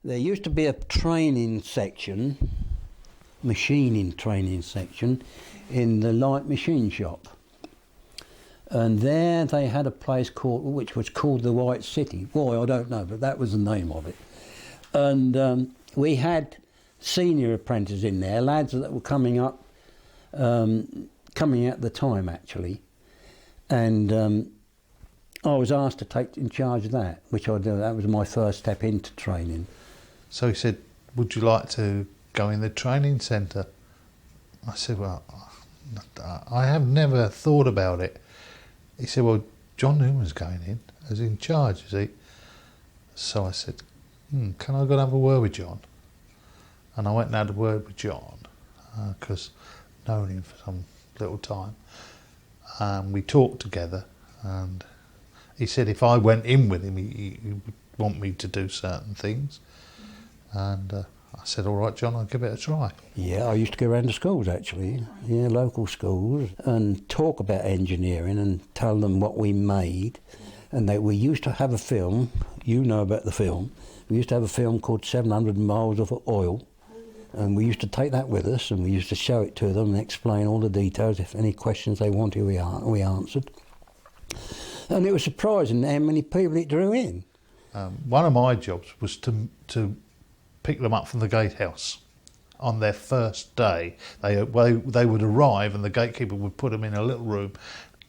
There used to be a training section, machining training section, in the light machine shop. And there they had a place which was called the White City. Why, I don't know, but that was the name of it. And we had senior apprentices in there, lads that were coming up, coming at the time actually. And I was asked to take in charge of that, which I did. That was my first step into training. So he said, would you like to go in the training centre? I said, well, I have never thought about it. He said, well, John Newman's going in, as in charge, is he? So I said, can I go and have a word with John? And I went and had a word with John, because I'd known him for some little time. And we talked together, and he said if I went in with him, he would want me to do certain things. And I said, all right, John, I'll give it a try. Yeah, I used to go around to schools, actually, local schools, and talk about engineering and tell them what we made. And we used to have a film, you know about the film, we used to have a film called 700 Miles of Oil, and we used to take that with us, and we used to show it to them and explain all the details. If any questions they wanted, we answered. And it was surprising how many people it drew in. One of my jobs was to pick them up from the gatehouse on their first day. They would arrive, and the gatekeeper would put them in a little room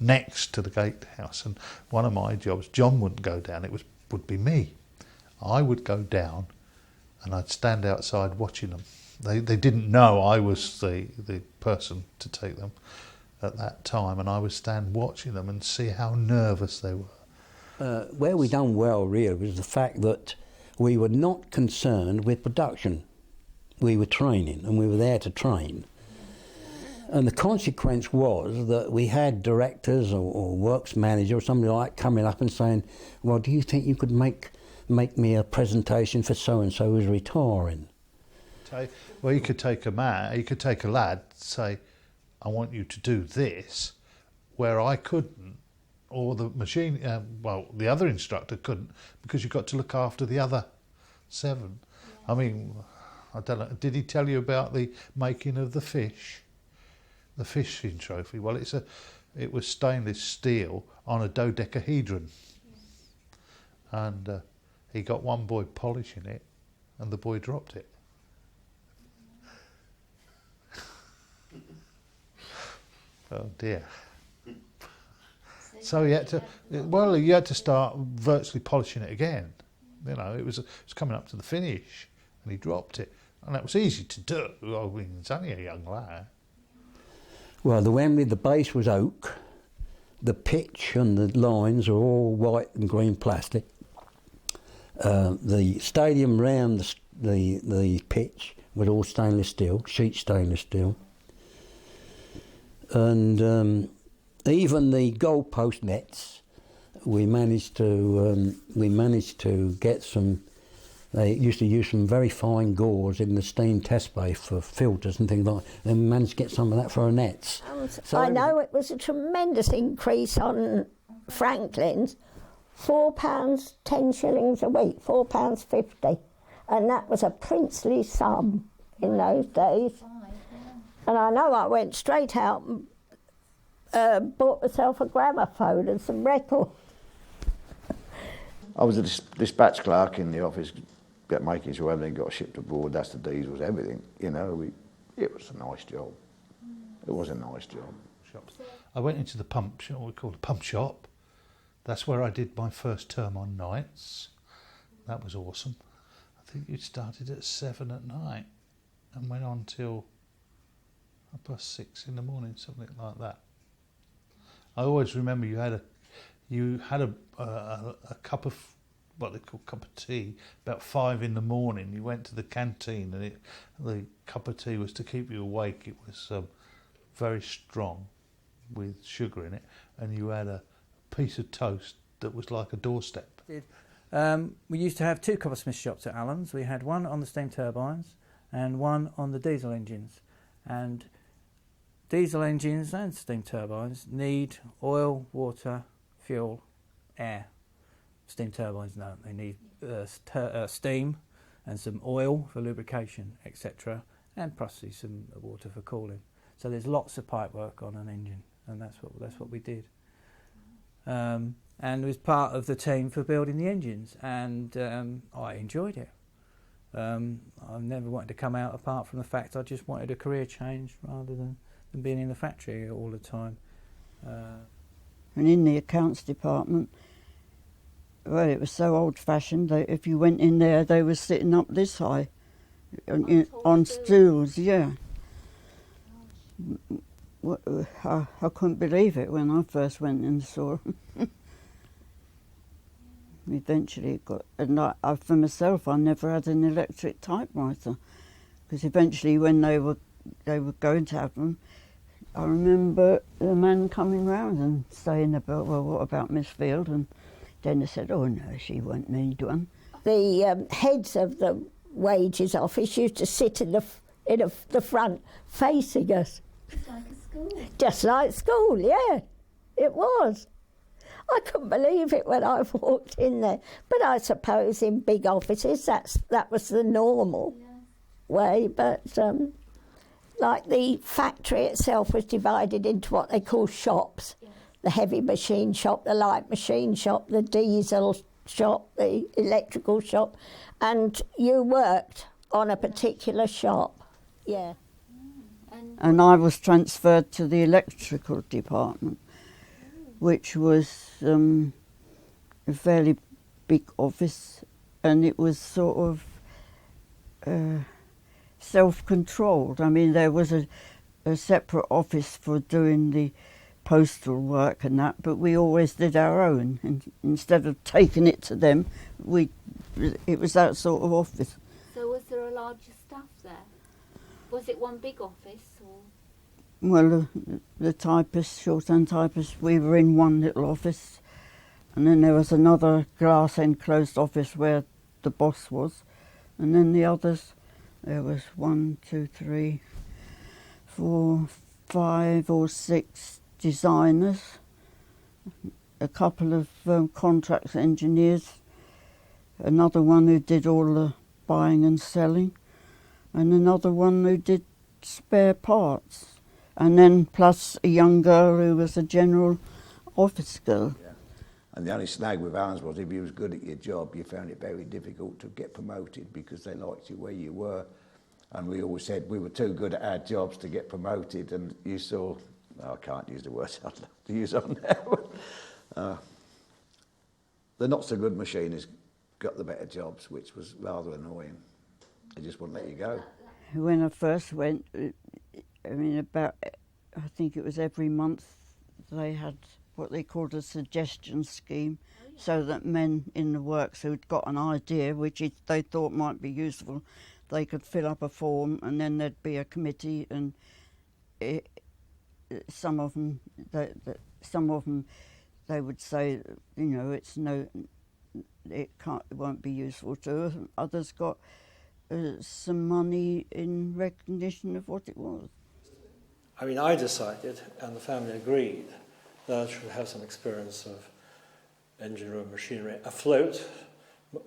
next to the gatehouse. And one of my jobs, John wouldn't go down, would be me. I would go down, and I'd stand outside watching them. They didn't know I was the person to take them at that time, and I would stand watching them and see how nervous they were. Where we done well, really, was the fact that we were not concerned with production. We were training, and we were there to train. And the consequence was that we had directors or works manager or somebody like coming up and saying, well, do you think you could make me a presentation for so-and-so who's retiring? Well, you could take a lad, say, I want you to do this, where I couldn't, or the machine, the other instructor couldn't, because you've got to look after the other 7. Yeah. I mean, I don't know, did he tell you about the making of the fishing trophy? Well, it was stainless steel on a dodecahedron. Yeah. And he got one boy polishing it, and the boy dropped it. Oh dear. So you had to start virtually polishing it again. You know, it was coming up to the finish, and he dropped it, and that was easy to do. I mean, it's only a young lad. Well, the base was oak, the pitch and the lines are all white and green plastic. The stadium round the pitch was all stainless steel, sheet stainless steel. And even the goalpost nets, we managed to get some. They used to use some very fine gauze in the steam test bay for filters and things like that. And we managed to get some of that for our nets. So I know it was a tremendous increase on Franklin's. £4, 10 shillings a week, £4.50, and that was a princely sum in those days. And I know I went straight out and bought myself a gramophone and some records. I was a dispatch clerk in the office, making sure everything got shipped aboard. That's the diesels, everything. You know, it was a nice job. It was a nice job. I went into the pump shop, what we call the pump shop. That's where I did my first term on nights. That was awesome. I think you started at 7 at night and went on till 6:30 in the morning, something like that. I always remember you had a cup of what they call cup of tea about 5 in the morning. You went to the canteen, and the cup of tea was to keep you awake. It was very strong with sugar in it, and you had a piece of toast that was like a doorstep. We used to have 2 coppersmith shops at Allen's. We had one on the steam turbines and one on the diesel engines. And diesel engines and steam turbines need oil, water, fuel, air. Steam turbines don't. They need steam and some oil for lubrication, etc., and possibly some water for cooling. So there's lots of pipe work on an engine, and that's what we did. And was part of the team for building the engines, and I enjoyed it. I never wanted to come out apart from the fact I just wanted a career change rather than being in the factory all the time. And in the accounts department, well, it was so old-fashioned that if you went in there, they were sitting up this high on stools, yeah. I couldn't believe it when I first went and saw them. Eventually it got, and I, for myself, I never had an electric typewriter, because eventually when they were going to have them, I remember the man coming round and saying about, well, what about Miss Field? And Dennis said, oh no, she won't need one. The heads of the wages office used to sit in the front facing us. Just like a school. Just like school, yeah, it was. I couldn't believe it when I walked in there. But I suppose in big offices that was the normal way. But like the factory itself was divided into what they call shops. Yes. The heavy machine shop, the light machine shop, the diesel shop, the electrical shop. And you worked on a particular shop, yeah. And I was transferred to the electrical department, which was a fairly big office, and it was sort of self-controlled. I mean, there was a separate office for doing the postal work and that, but we always did our own. And instead of taking it to them, it was that sort of office. So was there a larger staff there? Was it one big office? Or? Well, the typists, shorthand typists, we were in one little office, and then there was another glass enclosed office where the boss was, and then the others, there was 1, 2, 3, 4, 5 or 6 designers, a couple of contracts engineers, another one who did all the buying and selling, and another one who did spare parts. And then plus a young girl who was a general office girl. Yeah. And the only snag with Allens was if you was good at your job, you found it very difficult to get promoted because they liked you where you were. And we always said we were too good at our jobs to get promoted. And you saw, I can't use the words I'd love to use on there. The not so good machinists got the better jobs, which was rather annoying. They just wouldn't let you go. When I first went, I mean, I think it was every month they had what they called a suggestion scheme, so that men in the works who'd got an idea which they thought might be useful, they could fill up a form, and then there'd be a committee, and some of them they would say, you know, it won't be useful to us. Others got some money in recognition of what it was. I mean, I decided, and the family agreed, that I should have some experience of engine room machinery afloat,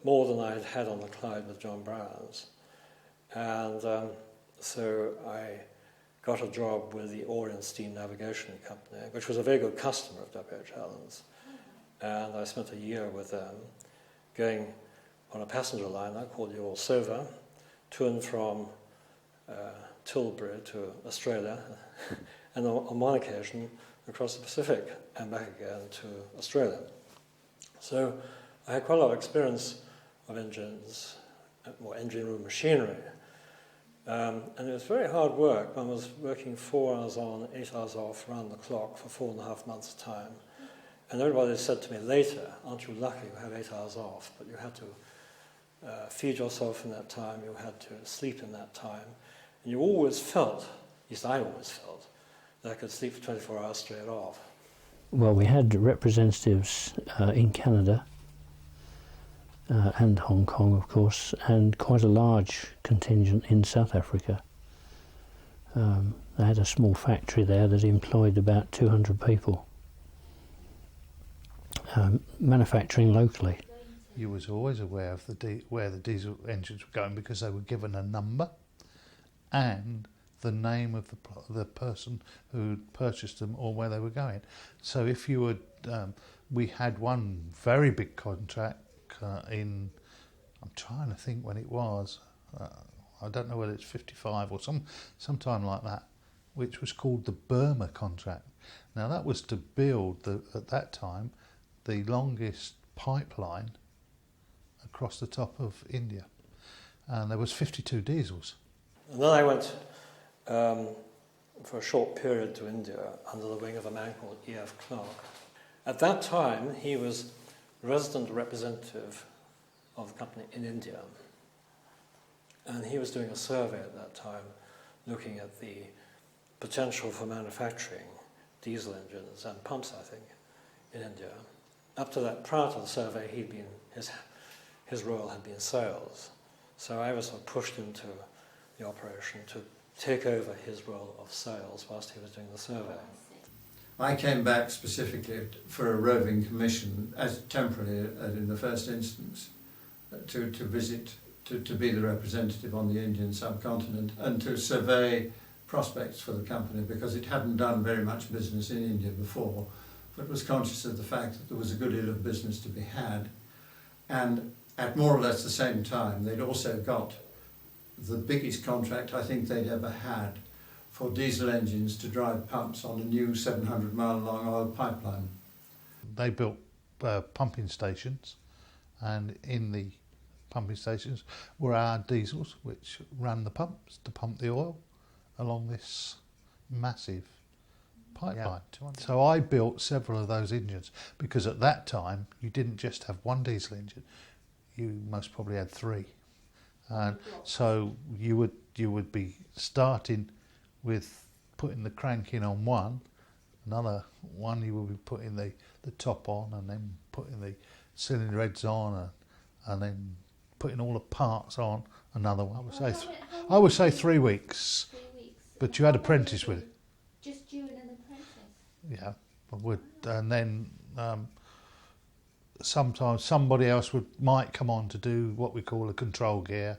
more than I had had on the Clyde with John Browns. And so I got a job with the Orient Steam Navigation Company, which was a very good customer of W.H. Allens. And I spent a year with them, going on a passenger liner called the All-Sova, to and from Tilbury to Australia, and on one occasion across the Pacific and back again to Australia. So I had quite a lot of experience of engines, or engine room machinery, and it was very hard work. One was working 4 hours on, 8 hours off, round the clock for 4.5 months' time. And everybody said to me later, aren't you lucky you have 8 hours off, but you had to feed yourself in that time, you had to sleep in that time, and you always felt, at least I always felt, that I could sleep for 24 hours straight off. Well, we had representatives in Canada and Hong Kong, of course, and quite a large contingent in South Africa. They had a small factory there that employed about 200 people, manufacturing locally. you was always aware of where the diesel engines were going because they were given a number and the name of the person who purchased them or where they were going. So if you would, we had one very big contract I'm trying to think when it was, I don't know whether it's 55 or sometime like that, which was called the Burma contract. Now that was to build, at that time, the longest pipeline across the top of India. And there was 52 diesels. And then I went for a short period to India under the wing of a man called E.F. Clark. At that time, he was resident representative of the company in India. And he was doing a survey at that time looking at the potential for manufacturing diesel engines and pumps, I think, in India. Up to that, prior to the survey, his role had been sales. So I was sort of pushed into the operation to take over his role of sales whilst he was doing the survey. I came back specifically for a roving commission, as temporarily in the first instance, to visit, to be the representative on the Indian subcontinent and to survey prospects for the company, because it hadn't done very much business in India before, but was conscious of the fact that there was a good deal of business to be had. And at more or less the same time, they'd also got the biggest contract I think they'd ever had for diesel engines to drive pumps on a new 700-mile long oil pipeline. They built pumping stations, and in the pumping stations were our diesels, which ran the pumps to pump the oil along this massive pipeline. Yeah. So I built several of those engines, because at that time you didn't just have one diesel engine, you most probably had three. And so you would be starting with putting the crank in on one, another one you would be putting the top on, and then putting the cylinder heads on, and then putting all the parts on another one. I would say 3 weeks. 3 weeks. But you had apprentice with it. Just you and an apprentice? Yeah, I would. And then sometimes somebody else might come on to do what we call a control gear.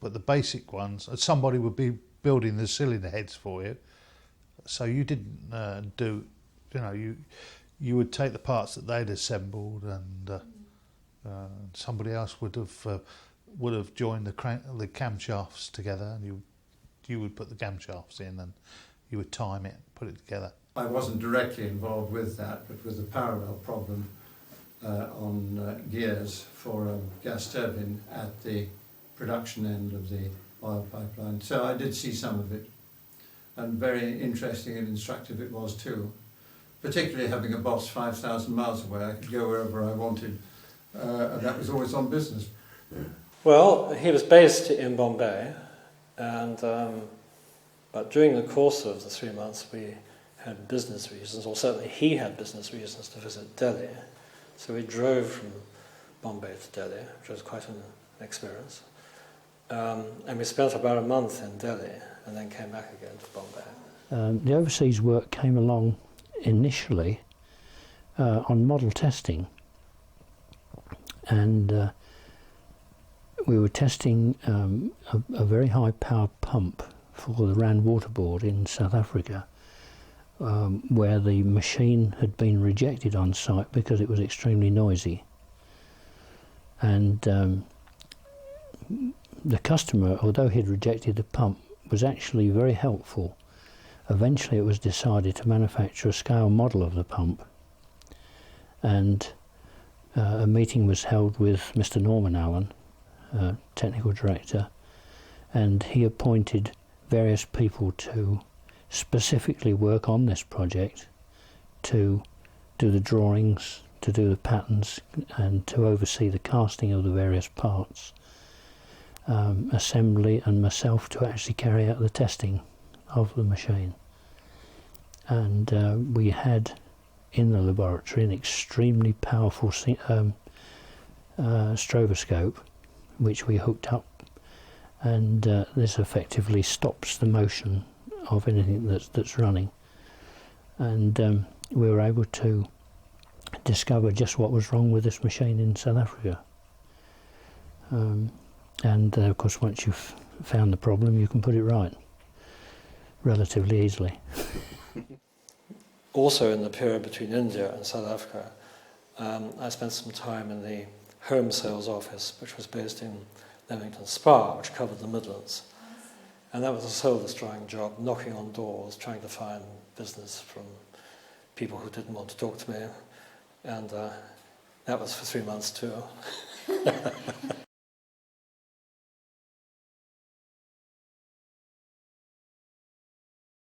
But the basic ones, somebody would be building the cylinder heads for you. So you didn't do, you would take the parts that they'd assembled, and somebody else would have joined the camshafts together, and you would put the camshafts in, and you would time it, put it together. I wasn't directly involved with that, but with a parallel problem on gears for a gas turbine at the production end of the oil pipeline. So I did see some of it, and very interesting and instructive it was too. Particularly having a boss 5,000 miles away, I could go wherever I wanted, and that was always on business. Well, he was based in Bombay, and but during the course of the 3 months we had business reasons, or certainly he had business reasons to visit Delhi. So we drove from Bombay to Delhi, which was quite an experience. And we spent about a month in Delhi and then came back again to Bombay. The overseas work came along initially on model testing, and we were testing a very high power pump for the Rand Water Board in South Africa, where the machine had been rejected on site because it was extremely noisy. And the customer, although he'd rejected the pump, was actually very helpful. Eventually it was decided to manufacture a scale model of the pump, and a meeting was held with Mr. Norman Allen, technical director, and he appointed various people to specifically work on this project, to do the drawings, to do the patterns, and to oversee the casting of the various parts, assembly, and myself to actually carry out the testing of the machine. And we had in the laboratory an extremely powerful stroboscope which we hooked up, and this effectively stops the motion of anything that's running. And we were able to discover just what was wrong with this machine in South Africa. And of course, once you've found the problem, you can put it right relatively easily. Also in the period between India and South Africa, I spent some time in the Home Sales Office, which was based in Leamington Spa, which covered the Midlands. And that was a soul-destroying job, knocking on doors, trying to find business from people who didn't want to talk to me. And that was for 3 months too.